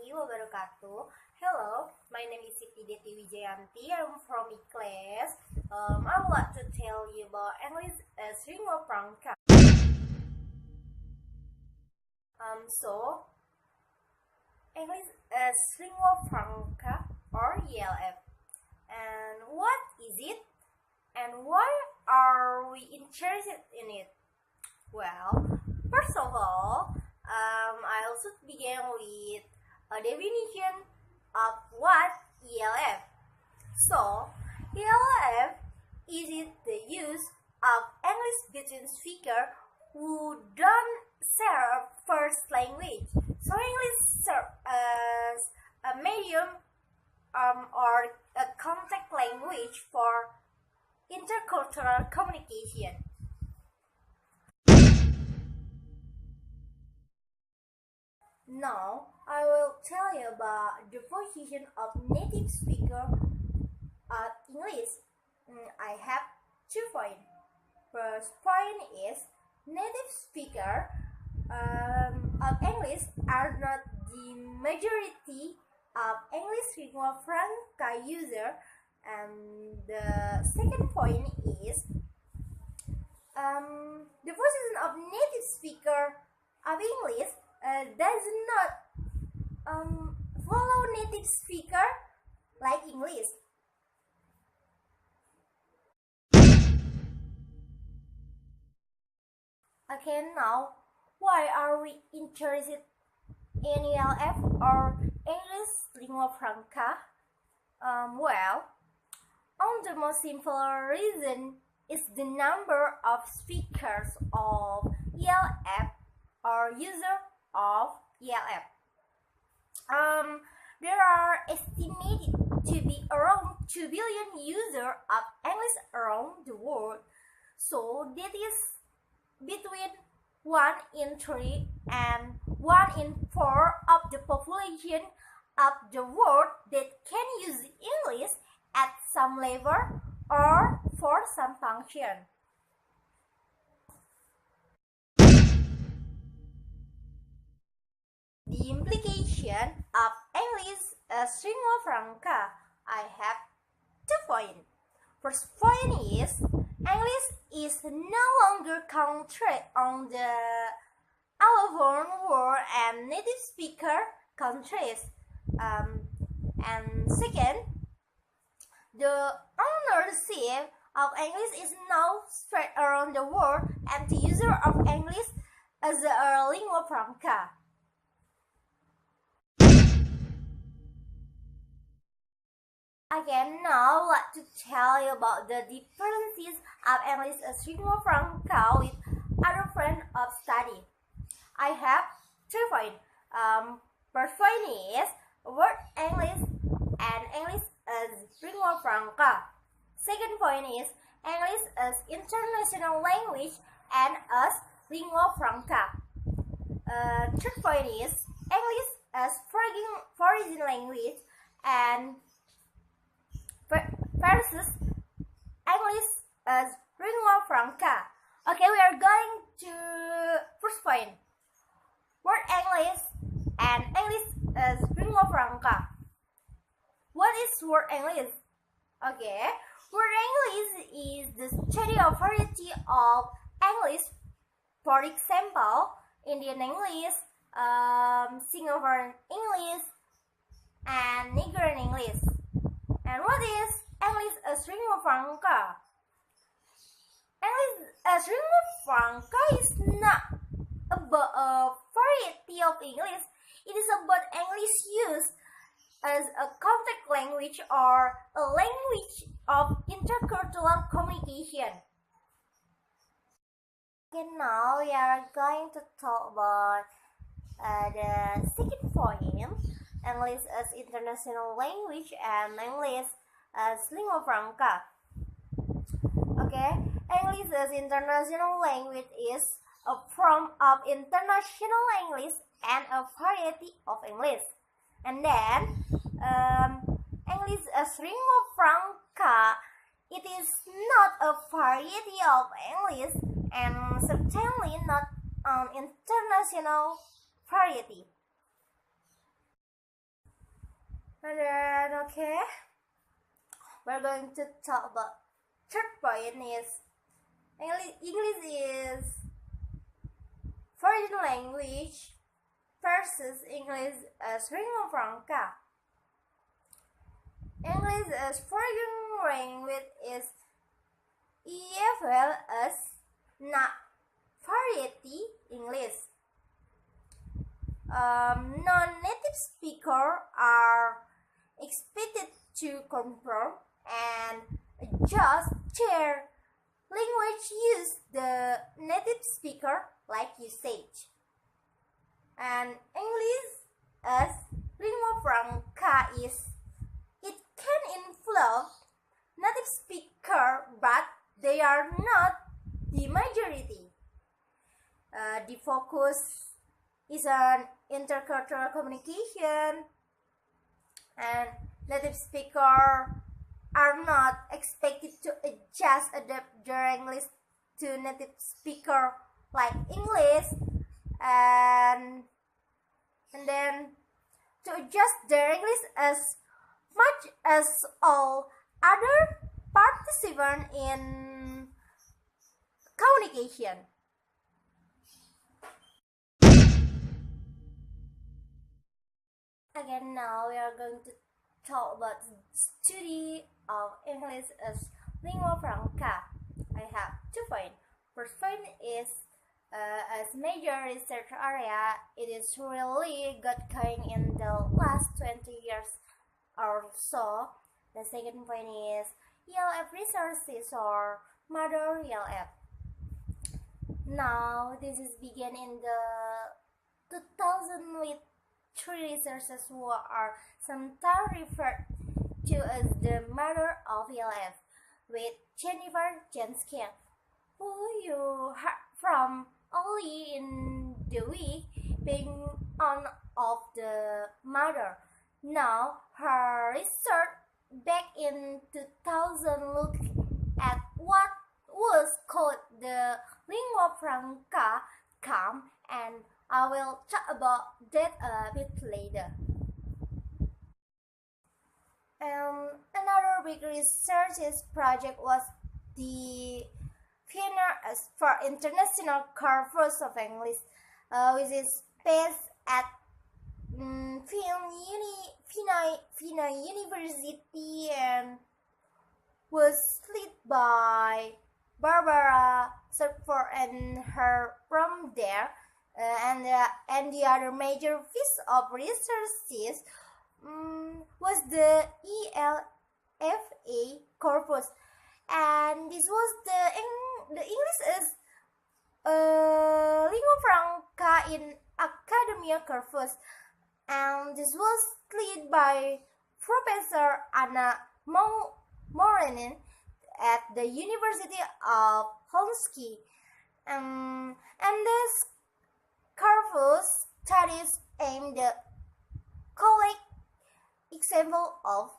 warahmatullahi wabarakatuh. Hello, my name is Siti Deti Wijayanti. I'm from class. I would like to tell you about English as Lingua Franca. So English as Lingua Franca or ELF. And what is it? And why are we interested in it? Well, first of all, I also begin with a definition of what ELF. So, ELF is the use of English between speakers who don't share a first language. So, English serves as a medium or a contact language for intercultural communication. Now, I will tell you about the position of native speaker of English. I have 2 points. First point is native speaker of English are not the majority of English lingua franca user, and the second point is the position of native speaker of English does not follow native speaker like English. Okay, now why are we interested in ELF or English lingua franca? Well, on the most simple reason is the number of speakers of ELF or user of ELF. There are estimated to be around 2 billion users of English around the world. So that is between 1 in 3 and 1 in 4 of the population of the world that can use English at some level or for some function. The implication of English as lingua franca, I have 2 points. First point is English is no longer concentrated on the Anglophone world and native speaker countries. And second, the ownership of English is now spread around the world and the user of English as a lingua franca. Again, now I'd like to tell you about the differences of English as lingua franca with other friends of study. I have 3 points. First point is word English and English as lingua franca. Second point is English as international language and as lingua franca. Third point is English as foreign language and versus English as lingua franca. Okay, we are going to first point. Word English and English as lingua franca. What is word English? Okay, word English is the study of variety of English. For example, Indian English, Singaporean English, and Nigerian English. And what is English as lingua franca? English as lingua franca is not about a variety of English. It is about English used as a contact language or a language of intercultural communication. Okay, now we are going to talk about the second point. English as international language and English as lingua franca. Okay, English as international language is a form of international English and a variety of English. And then, English as lingua franca, it is not a variety of English and certainly not an international variety. And then, okay, we're going to talk about third point is English is foreign language versus English as lingua franca. English as foreign language is well as not variety English. Non-native speakers are expected to confirm and adjust their language use the native speaker like usage. And English as lingua franca is it can influence native speaker, but they are not the majority. The focus is on intercultural communication, and native speakers are not expected to adapt their English to native speaker like English, and then to adjust their English as much as all other participants in communication. Again, now we are going to talk about the study of English as lingua franca. I have 2 points. First point is as major research area, it is really got going in the last 20 years or so. The second point is ELF resources or mother ELF. Now this is begin in the 2000 with 3 resources who are sometimes referred to as the mother of ELF, with Jennifer Jensen, who you heard from early in the week being one of the mother. Now her research back in 2000 looked at what was called the lingua franca camp, and I will talk about that a bit later. Another big research project was the Vienna for International Corpus of English, which is based at Vienna University and was led by Barbara Serford and her from there. And the other major piece of research was the ELFA corpus, and this was the English as lingua franca in academia corpus, and this was led by Professor Anna Morenin at the University of Helsinki, and this corpus studies aimed at collect example of,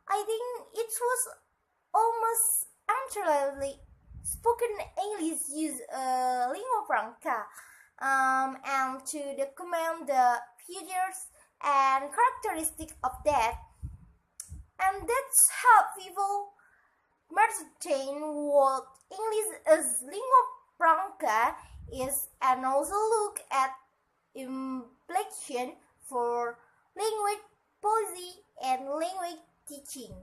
I think it was almost entirely spoken English use lingua franca, and to document the features and characteristics of that, and that's how people maintain what English as lingua franca is, and also look at implication for language policy and language teaching.